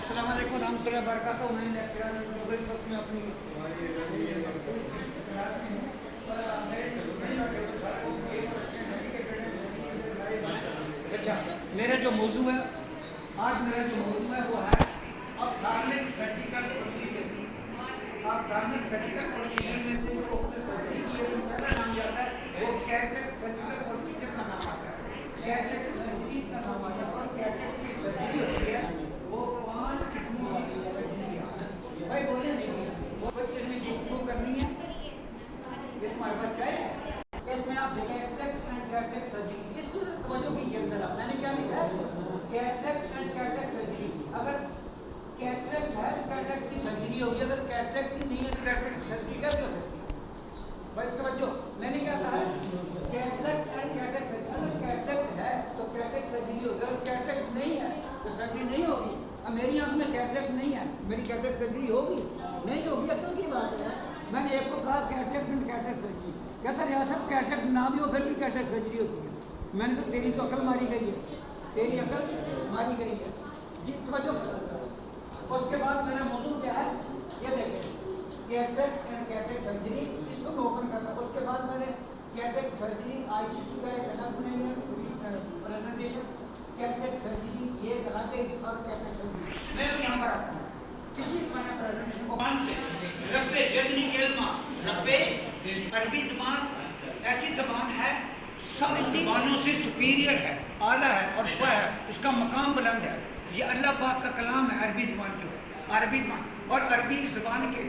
अस्सलाम वालेकुम रहमतुल्लाहि व बरकातहू। मैं लेक्चरर इस वक्त में अपनी क्लास में हूँ। अच्छा, मेरा जो मौजू है वो है ophthalmic surgical procedures. Ophthalmic surgical procedure में से जो सर्जरी की पहला नाम आता है वो कैटरेक्ट सर्जिकल प्रोसीजर का नाम आता है। कैटरेक्ट सर्जरी का नाम आता है और कैटरेक्ट की सर्जरी होती है वो 5 किस्मों की सर्जरी है। भाई बोले नहीं वो कुछ करने की गुफ्तगू करनी है, ये तुम्हारे बच्चा है। इसमें आप देखें कैटरेक्ट एंड कैटरेक्ट सर्जरी, इसको तवज्जो कीजिए। मैंने क्या लिखा है? Cataract and cataract surgery. अगर कैटरेक्ट है तो कैटरेक्ट की सर्जरी होगी, अगर कैटरेक्ट ही नहीं है तो कैटरेक्ट की सर्जरी कैसे हो सकती है? भाई तवज्जो, मैंने क्या कहा है? Cataract and cataract surgery. अगर कैटरेक्ट है तो कैटरेक्ट सर्जरी होगी, अगर कैटरेक्ट नहीं है तो सर्जरी नहीं होगी। अब मेरी आंख में कैटरेक्ट नहीं है, मेरी कैटरेक्ट सर्जरी होगी? नहीं होगी। अक्ल की बात है। मैंने एक को कहा कैटरेक्ट एंड कैटरेक्ट सर्जरी, कहता रियासत कैटरेक्ट ना भी हो फिर भी कैटरेक्ट सर्जरी होती है। मैंने कहा तेरी तो अकल मारी गई है, तेरी अकल मारी गई है जी। तवज्जो। उसके बाद मेरा मौजूद क्या है ये देखें, कैटरेक्ट एंड कैटरेक्ट सर्जरी, इसको मैं ओपन करता हूँ। उसके बाद मैंने कैटरेक्ट सर्जरी आईसीसी का एक अलग बनाई है प्रेजेंटेशन, कैटरेक्ट सर्जरी ये गलत है, इस पर कैटरेक्ट सर्जरी मैं यहाँ पर आता हूँ। किसी मैंने प्रेजेंटेशन को मान से रब्बे जदनी इल्मा, रब्बे अरबी ज़बान ऐसी ज़बान है सब ज़बानों से सुपीरियर है, आला है और फ़ है, इसका मकाम बुलंद है। ये अल्लाह पाक का कलाम है अरबी ज़बान के, अरबी ज़बान। और अरबी ज़बान के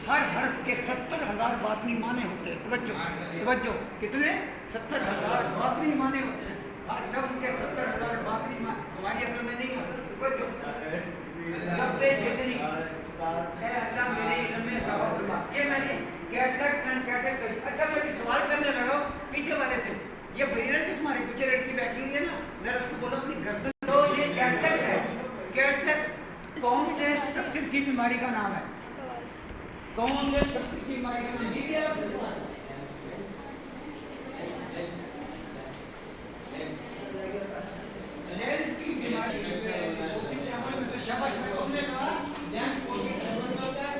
हर हर्फ के 70,000 बातनी माने होते हैं। तवज्जो तवज्जो, कितने? 70,000 बातनी माने होते हैं। हर लफ्ज़ के 70,000 बातनी माने हमारी अकल में नहीं आ सकती। तवज्जो। रब्बे ज़िदनी है अल्लाह मेरे इल्म में इज़ाफ़ा फरमा, ये मैंने कैटरेक्ट एंड कैटरेक्ट सर्जरी। अच्छा, मैं भी सवाल करने लगा पीछे वाले से, ये बरीरा जो तुम्हारे पीछे लड़की बैठी हुई है ना, जरा उसको बोलो अपनी गर्दन। तो ये कैटरेक्ट है। कैटरेक्ट कौन से स्ट्रक्चर की बीमारी का नाम है? कौन से स्ट्रक्चर की बीमारी का नाम है? आपसे सवाल। लेंस की बीमारी। शाबाश, उसने कहा लेंस होता है,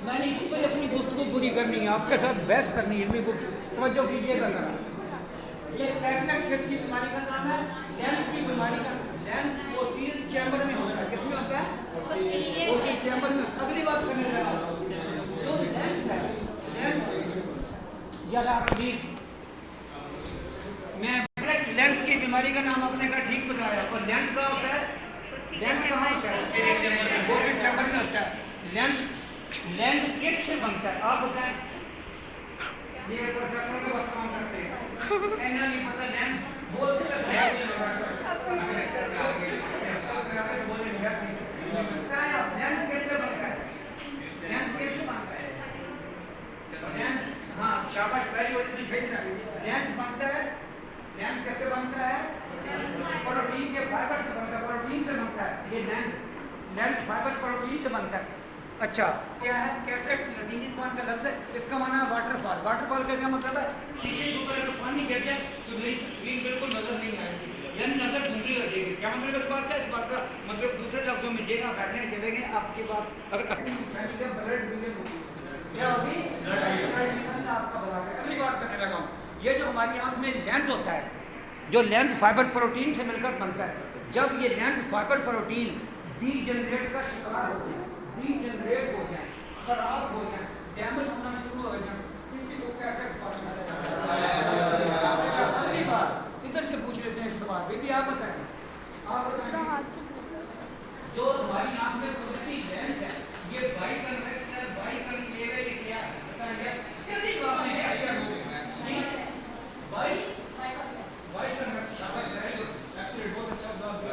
मैंने इसी पर अपनी गुफ्तगू पूरी करनी है, आपके साथ बहस करनी है, इल्मी गुफ्तगू। तवज्जो कीजिएगा जरा। ये कैटरेक्ट किसकी बीमारी का नाम है? लेंस की बीमारी का। लेंस पोस्टीरियर चैम्बर में होता है। किसमें होता है? पोस्टीरियर चैम्बर में। अगली बात करने लगा, जो लेंस है, लेंस जरा प्लीज, मैं लेंस की बीमारी का नाम आपने का ठीक बताया। और लेंस कहाँ होता है? लेंस कहाँ होता है? पोस्टीरियर चैम्बर में होता है। लेंस किससे बनता है आप बताएं? ये प्रोफेसर के बस काम करते हैं, ऐना नहीं पता। लेंस बोलते हैं लेंस कैसे बनता है? लेंस कैसे बनता है? लेंस, हाँ शाबाश, वेरी गुड। लेंस बनता है, लेंस कैसे बनता है? प्रोटीन के फाइबर से बनता है, प्रोटीन से बनता है ये लेंस फाइबर प्रोटीन से बनता है। अच्छा, क्या है? कैटरेक्ट लतीनी ज़बान का लफ्ज़ है, इसका माना है वाटरफॉल। वाटरफॉल का क्या मतलब है? शीशे के ऊपर अगर पानी गिर जाए तो मेरी तस्वीर बिल्कुल नजर नहीं आएगी, यानी नजर धुंधली हो जाएगी। क्या मतलब इस बात का? इस बात का मतलब दूसरे लफ्ज़ों में जेगा बैठे हैं चले गए आपकी बात अगर ब्लड डिवीजन होगी क्या होगी? आपका बता दें। अगली बात करने लगा हूँ, ये जो हमारी आँख में लेंस होता है, जो लेंस फाइबर प्रोटीन से मिलकर बनता है, जब ये लेंस फाइबर प्रोटीन डीजनरेट का शिकार होते हैं, डीजनरेट हो जाए, खराब हो जाए, डैमेज होना शुरू हो जाए, किसी को कैटरेक्ट इधर से पूछ लेते हैं एक सवाल। बेबी आप बताएं, जो हमारी आँख में कुदरती लेंस है ये बाइकन्वेक्स है, बाइकन्केव है, ये क्या है बताइए जल्दी जवाब दें। बाइकन्वेक्स। शाबाश, वेरी गुड, एक्सीलेंट, बहुत अच्छा जवाब दिया।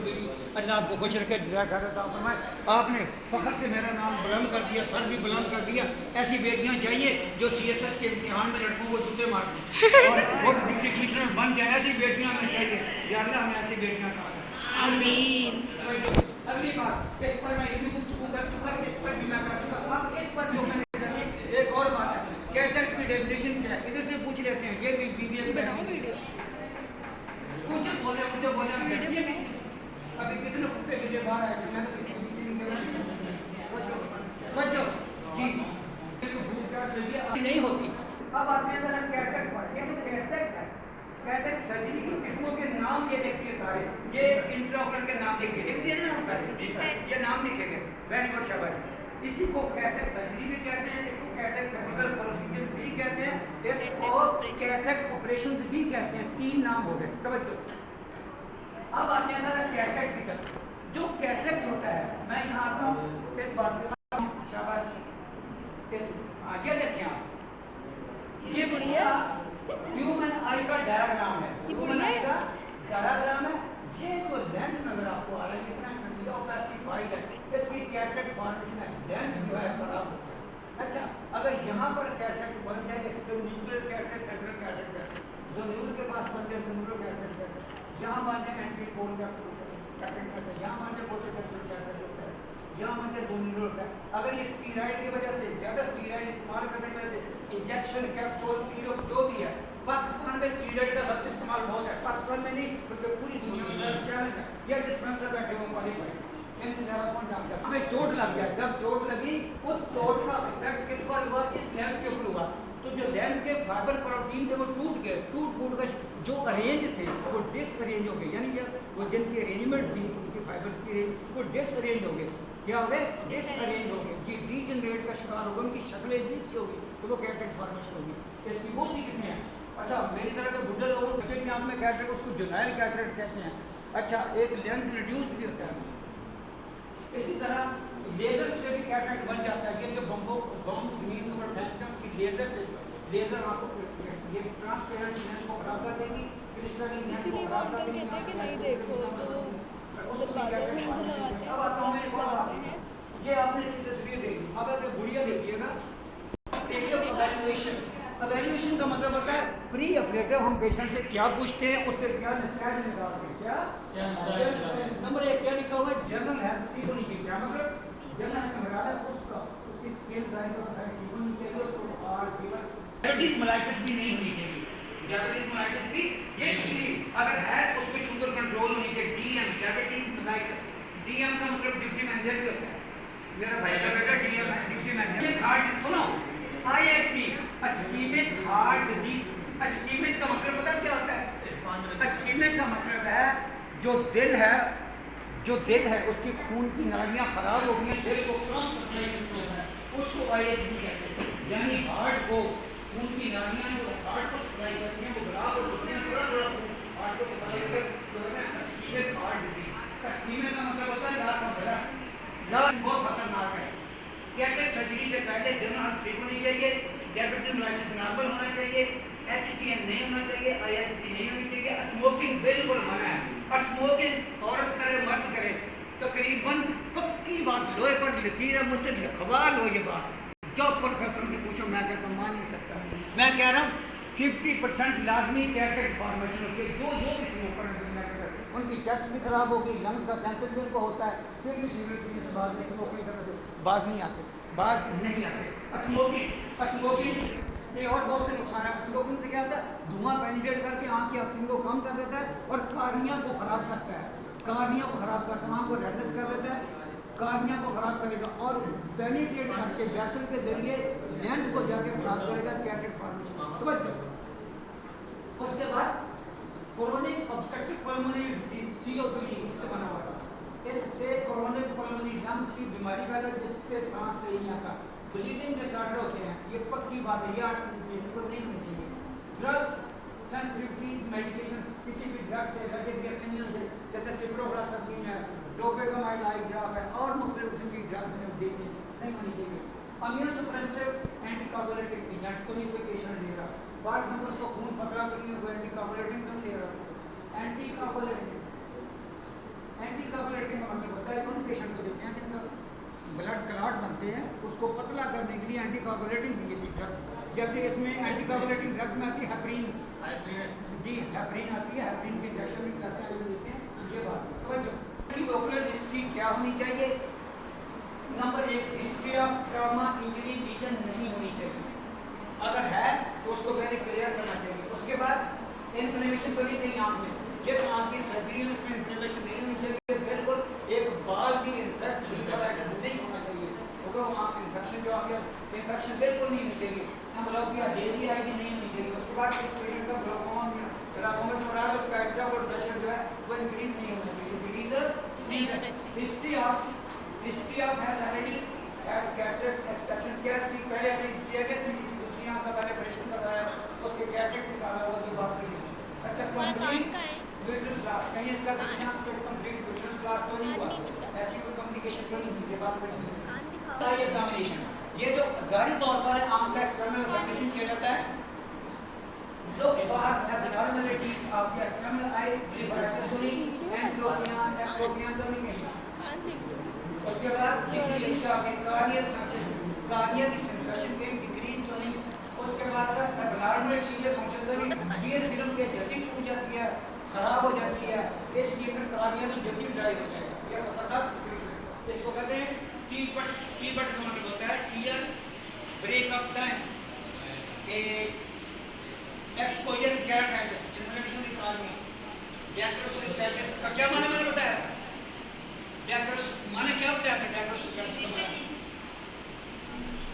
बेटी अल्लाह आपको खुश रखे, जज़ाकल्लाह अता फरमाए। आपने फ़ख्र से मेरा नाम बुलंद कर दिया, सर भी बुलंद कर दिया। ऐसी बेटियां चाहिए जो CSS के इम्तिहान में लड़कों को जूते मार दें और वो डिप्टी टीचर बन जाए। ऐसी बेटियां हमें चाहिए, या अल्लाह हमें ऐसी बेटियां का। आमीन। अगली बात, इस पर मैं इतनी गुफ्तगू कर चुका, इस पर भी मैं कर चुका। अब इस पर जो मैंने करनी एक और बात है, कैटरेक्ट की डेफिनेशन क्या है? इधर से पूछ लेते हैं। ये भी BBA पूछे बोले मुझे सर्जरी की किस्मों के नाम ये देखिए सारे, ये इंट्राऑपरेटर के नाम लिख दिए ना हम सारे, ये नाम लिखे गए। वेरी गुड, शाबाश। इसी को कहते हैं सर्जरी भी कहते हैं, इसको कहते हैं सर्जिकल प्रोसीजर भी कहते हैं, इसको कैटरेक्ट ऑपरेशंस भी कहते हैं। 3 नाम हो गए, तवज्जो। अब आते हैं जरा कैटरेक्ट की तरफ। जो कैटरेक्ट होता है, मैं यहाँ आता हूँ इस बात पे, शाबाश। इस आगे देखिए आप, ये बढ़िया ह्यूमन आई का डायग्राम है, ह्यूमन आई का डायग्राम है। ये जो लेंस नजर आपको आ रहा है कितना ओपेसिफाइड है, इसकी कैटरेक्ट फॉर्मेशन है, लेंस जो है खराब हो गया। अच्छा, अगर यहाँ पर कैटरेक्ट बन जाए, इसको न्यूक्लियर कैटरेक्ट, सेंट्रल कैटरेक्ट, ज़मीन के पास बन जाए ज़मीन कैटरेक्ट, यहाँ बन जाए एंट्री कोल कैटरेक्ट, यहाँ बन जाए पोस्टर कैटरेक्ट होता है, यहाँ बन जाए ज़मीन होता है। अगर ये स्टीरॉइड की वजह से, ज़्यादा स्टीरॉइड इस्तेमाल करने की वजह से, इंजेक्शन, कैप्सूल, सीरप जो भी है, पाकिस्तान में स्टीरॉइड का गलत इस्तेमाल बहुत है, पाकिस्तान में नहीं बल्कि पूरी दुनिया में चैलेंज है। ये डिस्पेंसर बैठे हुए क्वालिफाइड, इनसे ज़्यादा कौन जानता है। हमें चोट लग गया, जब चोट लगी उस चोट का इफेक्ट किस पर हुआ, इस लेंस के ऊपर हुआ। तो जो लेंस के फाइबर प्रोटीन थे वो टूट गए, टूट कर जो अरेंज थे वो डिसअरेंज हो गए, यानी वो जिनकी अरेंजमेंट थी उनकी फाइबर्स की रेंज वो डिसअरेंज हो गए। क्या हो गए? डिसअरेंज हो गए, जी डीजनरेट का शिकार होगा, उनकी शक्लें अजीब सी होगी, तो वो कैटरेक्ट फॉर्मेशन होगी। इसकी वो सी किस्में हैं। अच्छा, मेरी तरह के बुढ़े लोगों बच्चे की आंख में कैटरेक्ट, उसको जुनाइल कैटरेक्ट कहते हैं। अच्छा, एक लेंस रिड्यूस्ड भी होता है। इसी तरह लेजर से भी कैटरेक्ट बन जाता है। ये जो बम जमीन के ऊपर फेंकते हैं, उसकी लेजर से, लेजर आपको ये ट्रांसपेरेंट लेंस को खराब कर देगी, क्रिस्टलिन लेंस को खराब कर देगी। अब आता हूँ मैं एक और बात, ये आपने इसकी तस्वीर देखी, अब अगर गुड़िया देखिएगा, एवेल्यूएशन का मतलब होता है प्री ऑपरेटिव हम पेशेंट से क्या पूछते हैं, उससे क्या निकालते हैं। क्या नंबर 1 क्या लिखा हुआ है, जनरल हेल्थ ठीक होनी चाहिए। क्या मतलब, जनरल हेल्थ लगा है उसका, उसकी स्किन लाइन का ठीक होनी चाहिए, उसको हार्ट फीवर, डायबिटीज मेलाइटिस भी नहीं होनी चाहिए। डायबिटीज मेलाइटिस भी ये अगर है उसमें शुगर कंट्रोल होनी चाहिए। डीएम डायबिटीज मेलाइटिस, डीएम का मतलब डिप्टी मैनेजर भी होता है, मेरा भाई का बेटा डीएम है, डिप्टी मैनेजर। हार्ट सुनो, IHD ischemic heart disease, ischemic का मतलब पता क्या होता है? इस्केमिक का मतलब है जो दिल है उसकी खून की नालियां खराब हो गई हैं, दिल को कम सप्लाई करता है, उसको आईएचडी कहते हैं। यानी हार्ट को खून की नालियां जो हार्ट को सप्लाई करती हैं वो खराब हो जाती हैं, थोड़ा हार्ट को सप्लाई कर जो है ना इस्केमिक हार्ट डिजीज। इस्केमिक का मतलब होता है लाश भरा, लाश बहुत खतरनाक है। कैटरेक्ट सर्जरी से पहले जनरल हेल्थ ठीक होनी चाहिए, डायबिटीज मेलाइटिस नॉर्मल होना चाहिए, एचटीएन नहीं होना चाहिए, आईएचडी नहीं होनी चाहिए, स्मोकिंग बिल्कुल मना है। स्मोकिंग औरत करे मर्द करे, तकरीबन पक्की बात, लोहे पर लकीर है, मुझसे लिखवा लो ये बात, जॉब प्रोफेसर से पूछो, मैं कहता हूँ मान नहीं सकता। मैं कह रहा हूँ 50% लाजमी कैटरेक्ट फॉर्मेशन होती है। जो भी स्मोकर है दुनिया के अंदर, उनकी चेस्ट भी खराब होगी, लंग्स का कैंसर भी उनको होता है, फिर भी सिगरेट पीने से बाद में स्मोकिंग करने से बाज नहीं आते। स्मोकिंग के और बहुत से नुकसान है। स्मोकिंग से क्या होता है, धुआं पेनिट्रेट करके आँख की ऑक्सीजन को कम कर देता है और कार्निया को खराब करता है, कार्निया को खराब करता है, आँख को रेडनेस कर देता है, कार्निया को खराब करेगा और पेनिट्रेट करके वेसल के जरिए लेंस को जाके खराब करेगा, कैटरेक्ट फॉर्मेशन। तो उसके बाद chorionic obstructive pulmonary disease, COPD, इससे बना हुआ है। इससे कोरोनिक पल्मोनरी लंग्स की बीमारी पैदा, जिससे सांस सही नहीं आता, ब्लीडिंग डिसऑर्डर होते हैं। ये पक्की बात है, ये बिल्कुल नहीं होनी चाहिए। ड्रग सेंसिटिविटीज मेडिकेशन, किसी भी ड्रग से एलर्जिक रिएक्शन नहीं होते, जैसे सिप्रोफ्लॉक्सासिन है, डोपेगामाइड आई ड्रॉप है और मुख्तलिफ किस्म की ड्रग्स में देखें नहीं होनी चाहिए। इम्यूनोसप्रेसिव एंटीकोगुलेटिव एजेंट को नहीं कोई पेशेंट ले रहा, फॉर एग्जाम्पल उसको खून पतला करिए, वो एंटीकोगुलेटिव क्यों ले रहा? एंटीकोगुलेटिव का मतलब होता है उन पेशेंट को देते हैं जिनका ब्लड क्लॉट बनते हैं, उसको पतला करने के लिए एंटीकोगुलेटिंग दी थी ड्रग्स। जैसे इसमें एंटीकोगुलेटिंग ड्रग्स में आती है हेपरिन, जी हेपरिन आती है, हेपरिन के इंजेक्शन भी करते हैं, देते हैं। ये बात की ओकुलर हिस्ट्री क्या होनी चाहिए? Number 1, history of trauma injury lesion नहीं होनी चाहिए, अगर है तो उसको पहले क्लियर करना चाहिए। उसके बाद इन्फ्लेमेशन तो नहीं आँख में, जिस आँख की सर्जरी है उसमें इन्फ्लेमेशन नहीं होनी चाहिए, बिल्कुल एक बाल भी इन्फेक्ट नहीं होना चाहिए, क्योंकि वो आँख इन्फेक्शन जो आ गया, इन्फेक्शन बिल्कुल नहीं होनी चाहिए। एम्ब्लोपिया डेजी आई भी नहीं होनी चाहिए। उसके बाद इस पेशेंट का ग्लाइकोमा ग्लाइकोमा से बड़ा उसका एब्डोमिनल प्रेशर जो है वो इंक्रीज नहीं होना चाहिए, डिक्रीज नहीं होना चाहिए। History of has already had cataract extraction case की पहले ऐसी हिस्ट्री है कि इसने किसी दूसरी आंख का पहले ऑपरेशन करवाया, उसके कैटरेक्ट निकाला हुआ की बात करी। अच्छा, कंप्लीट विट्रस लॉस कहीं इसका दूसरी आंख से कंप्लीट विट्रस लॉस तो नहीं हुआ, ऐसी कोई कम्युनिकेशन तो नहीं हुई, ये बात करी। एग्जामिनेशन ये जो ज़ाहिरी तौर पर आंख का एक्सटर्नल एग्जामिनेशन किया जाता है, look for abnormalities of the external eyes, refractory and cropia तो नहीं कहीं। उसके बाद decrease of corneal sensation, corneal की सेंसेशन के डिक्रीज तो नहीं। उसके बाद एब्नॉर्मल चीजें फंक्शन तो नहीं, गियर फिल्म के जल्दी टूट जाती है, खराब हो जाती है, इसलिए फिर कार्नियल जल्दी ड्राई हो जाएगा, ये खतरनाक। इसको कहते हैं टीबट का मतलब होता है tear break up time, exposure keratitis, inflammation of cornea, dacryocystitis का क्या माने मैंने बताया था? डैक्रोस माने क्या बताया था? डैक्रोसिस्टाइटिस का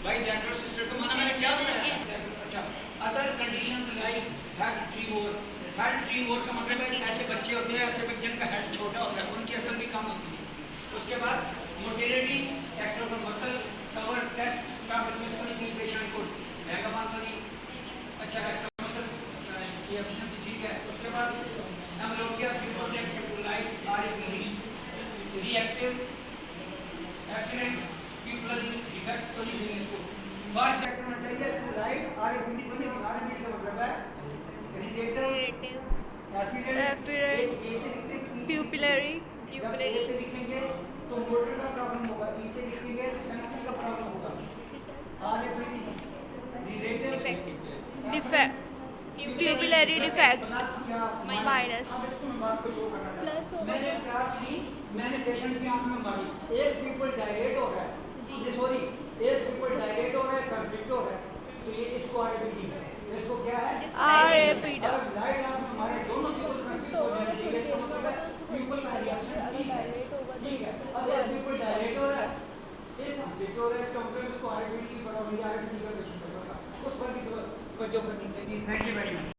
भाई डैक्रोसिस्टाइटिस का माने मैंने क्या बताया? अच्छा, अदर कंडीशंस लाइक हेड ट्रीमोर का मतलब है ऐसे बच्चे होते हैं, ऐसे बच्चे जिनका हेड छोटा होता है, उनकी अकल भी कम होती है। उसके बाद motility, extra muscle cover test transmission की पेशेंट को महंगा मानता नहीं। अच्छा, एक्स्ट्रा मसल की एफिशिएंसी ठीक है। उसके बाद हम लोग क्या protective life REP reactive accident people defect तो नहीं है, इसको बाहर चेक करना चाहिए। लाइफ आरईपी बने, आरईपी का मतलब है रिलेटिव एफिडेंट प्यूपिलरी जब ए से लिखेंगे तो मोटर का प्रॉब्लम होगा, ई से लिखेंगे तो सेंटर का प्रॉब्लम होगा। REP relative defect pupillary defect minus मैंने क्या चीज मैंने पेशेंट की आंख में मारी, एक पीपल डायलेट हो रहा है, ये सॉरी एक पीपल डायलेट हो रहा है, कंस्ट्रिक्ट हो रहा है, तो ये इसको आरईपी है, इसको क्या है आरईपी। और लाइट आंख में हमारे दोनों पीपल कंस्ट्रिक्ट हो रहे हैं, इसका मतलब है पीपल का रिएक्शन ठीक है। अब एक पीपल डायलेट हो रहा है, एक कंस्ट्रिक्ट हो रहा है, इसका मतलब इसको आरईपी की प्रॉब्लम, आरईपी का पेशेंट होगा, उस पर भी तो जो करनी चाहिए। Thank you very much.